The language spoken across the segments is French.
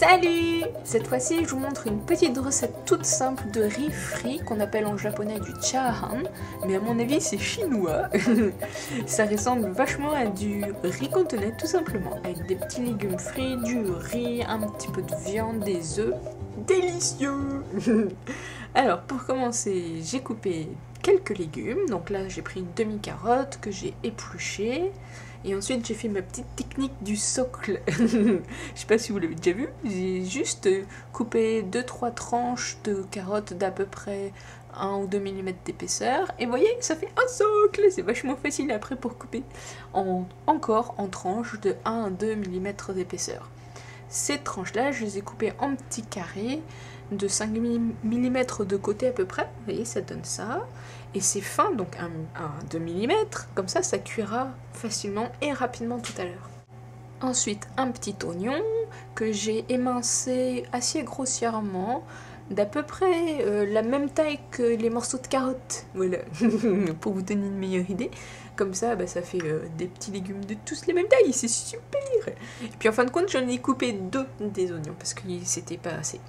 Salut! Cette fois-ci, je vous montre une petite recette toute simple de riz frit qu'on appelle en japonais du chahan, mais à mon avis c'est chinois. Ça ressemble vachement à du riz cantonais tout simplement, avec des petits légumes frits, du riz, un petit peu de viande, des œufs. Délicieux! Alors pour commencer, j'ai coupé quelques légumes, donc là j'ai pris une demi-carotte que j'ai épluchée. Et ensuite j'ai fait ma petite technique du socle. Je sais pas si vous l'avez déjà vu. J'ai juste coupé 2-3 tranches de carottes d'à peu près 1 ou 2 mm d'épaisseur. Et vous voyez, ça fait un socle. C'est vachement facile après pour couper encore en tranches de 1 à 2 mm d'épaisseur. Ces tranches-là, je les ai coupées en petits carrés de 5 mm de côté à peu près. Vous voyez, ça donne ça. Et c'est fin, donc 2 mm, comme ça cuira facilement et rapidement tout à l'heure. Ensuite, un petit oignon que j'ai émincé assez grossièrement, d'à peu près la même taille que les morceaux de carottes, voilà, pour vous donner une meilleure idée. Comme ça, ça fait des petits légumes de tous les mêmes tailles, c'est super. Et puis en fin de compte, j'en ai coupé 2 des oignons, parce que c'était pas assez.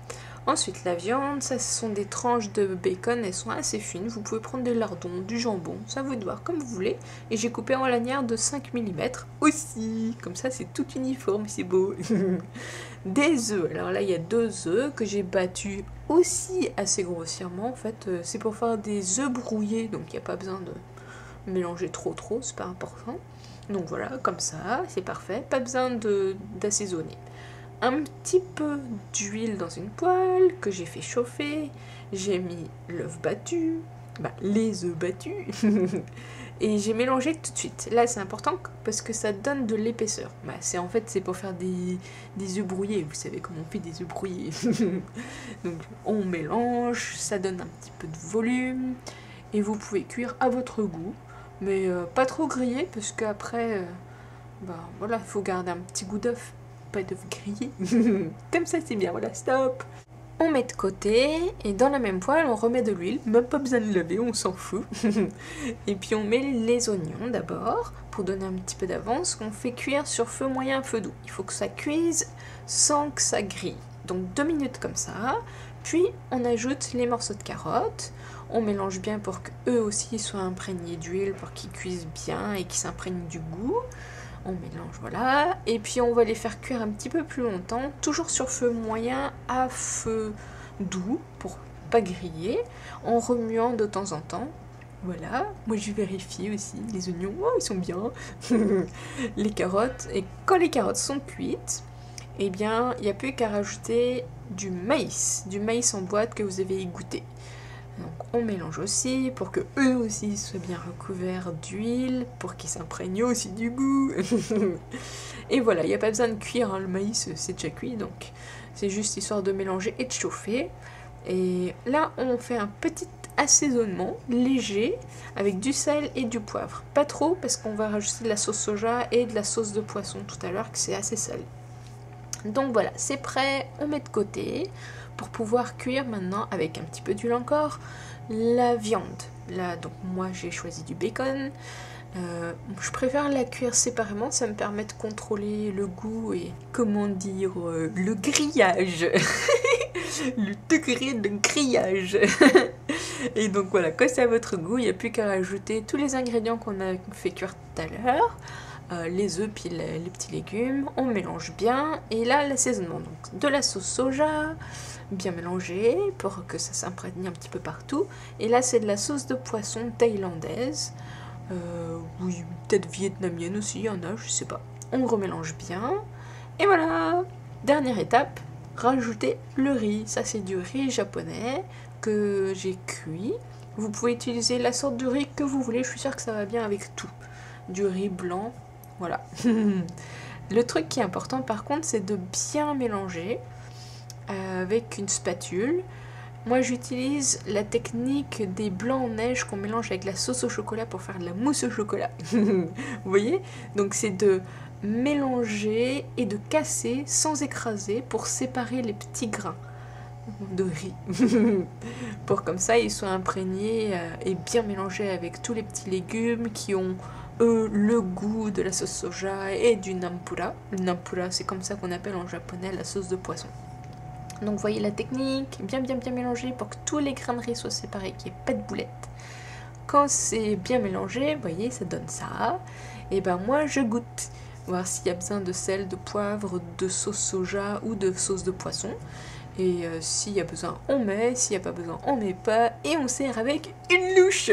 Ensuite, la viande, ça ce sont des tranches de bacon, elles sont assez fines. Vous pouvez prendre des lardons, du jambon, ça vous de voir comme vous voulez. Et j'ai coupé en lanières de 5 mm aussi, comme ça c'est tout uniforme, c'est beau. Des œufs, alors là il y a 2 œufs que j'ai battus aussi assez grossièrement. En fait, c'est pour faire des œufs brouillés, donc il n'y a pas besoin de mélanger trop, c'est pas important. Donc voilà, comme ça, c'est parfait, pas besoin d'assaisonner. Un petit peu d'huile dans une poêle que j'ai fait chauffer, j'ai mis l'œuf battu, les œufs battus, et j'ai mélangé tout de suite. Là c'est important parce que ça donne de l'épaisseur. En fait c'est pour faire des œufs brouillés, vous savez comment on fait des œufs brouillés. Donc on mélange, ça donne un petit peu de volume, et vous pouvez cuire à votre goût, mais pas trop grillé parce qu'après, voilà, il faut garder un petit goût d'œuf. Pas d'œuf grillé. Comme ça c'est bien, voilà, stop. On met de côté et dans la même poêle on remet de l'huile, même pas besoin de laver, on s'en fout. Et puis on met les oignons d'abord pour donner un petit peu d'avance, qu'on fait cuire sur feu moyen, feu doux. Il faut que ça cuise sans que ça grille. Donc 2 minutes comme ça, puis on ajoute les morceaux de carottes, on mélange bien pour qu'eux aussi soient imprégnés d'huile, pour qu'ils cuisent bien et qu'ils s'imprègnent du goût. On mélange, voilà, et puis on va les faire cuire un petit peu plus longtemps, toujours sur feu moyen à feu doux, pour pas griller, en remuant de temps en temps. Voilà, moi je vérifie aussi, les oignons, oh ils sont bien, les carottes, et quand les carottes sont cuites, eh bien il n'y a plus qu'à rajouter du maïs en boîte que vous avez égoutté. Donc on mélange aussi pour que eux aussi soient bien recouverts d'huile, pour qu'ils s'imprègnent aussi du goût. Et voilà, il n'y a pas besoin de cuire, hein, le maïs c'est déjà cuit, donc c'est juste histoire de mélanger et de chauffer. Et là on fait un petit assaisonnement léger avec du sel et du poivre. Pas trop parce qu'on va rajouter de la sauce soja et de la sauce de poisson tout à l'heure, que c'est assez salé. Donc voilà, c'est prêt, on met de côté pour pouvoir cuire maintenant avec un petit peu d'huile encore la viande. Là donc moi j'ai choisi du bacon, je préfère la cuire séparément, ça me permet de contrôler le goût et comment dire le grillage. Le degré de grillage. Et donc voilà, quand c'est à votre goût, il n'y a plus qu'à rajouter tous les ingrédients qu'on a fait cuire tout à l'heure. Les œufs puis les petits légumes, on mélange bien, et là l'assaisonnement, donc de la sauce soja, bien mélangée pour que ça s'imprègne un petit peu partout, et là c'est de la sauce de poisson thaïlandaise, oui peut-être vietnamienne aussi, il y en a, je sais pas. On remélange bien, et voilà, dernière étape, rajouter le riz. Ça c'est du riz japonais que j'ai cuit, vous pouvez utiliser la sorte de riz que vous voulez, je suis sûre que ça va bien avec tout. Du riz blanc, voilà. Le truc qui est important par contre, c'est de bien mélanger avec une spatule. Moi j'utilise la technique des blancs en neige qu'on mélange avec la sauce au chocolat pour faire de la mousse au chocolat. Vous voyez? Donc c'est de mélanger et de casser sans écraser pour séparer les petits grains de riz. Pour comme ça ils soient imprégnés et bien mélangés avec tous les petits légumes qui ont le goût de la sauce soja et du nampura. Le nampura, c'est comme ça qu'on appelle en japonais la sauce de poisson. Donc vous voyez la technique, bien mélanger pour que tous les grains de riz soient séparés, qu'il n'y ait pas de boulettes. Quand c'est bien mélangé, vous voyez, ça donne ça. Et ben moi je goûte, voir s'il y a besoin de sel, de poivre, de sauce soja ou de sauce de poisson. Et s'il y a besoin, on met, s'il n'y a pas besoin, on met pas. Et on sert avec une louche.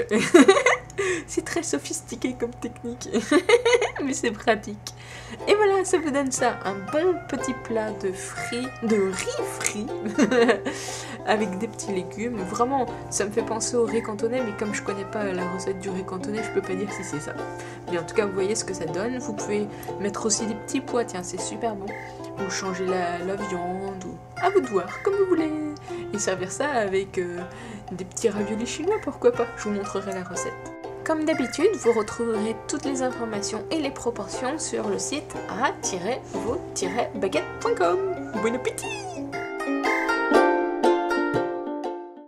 C'est très sophistiqué comme technique, mais c'est pratique. Et voilà, ça vous donne ça, un bon petit plat de riz frit, avec des petits légumes. Vraiment, ça me fait penser au riz cantonais, mais comme je connais pas la recette du riz cantonais, je peux pas dire si c'est ça. Mais en tout cas, vous voyez ce que ça donne. Vous pouvez mettre aussi des petits pois, tiens, c'est super bon. Ou changer la viande, ou à vous de voir, comme vous voulez. Et servir ça avec des petits raviolis chinois, pourquoi pas. Je vous montrerai la recette. Comme d'habitude, vous retrouverez toutes les informations et les proportions sur le site a-vo-baguette.com. Bon appétit!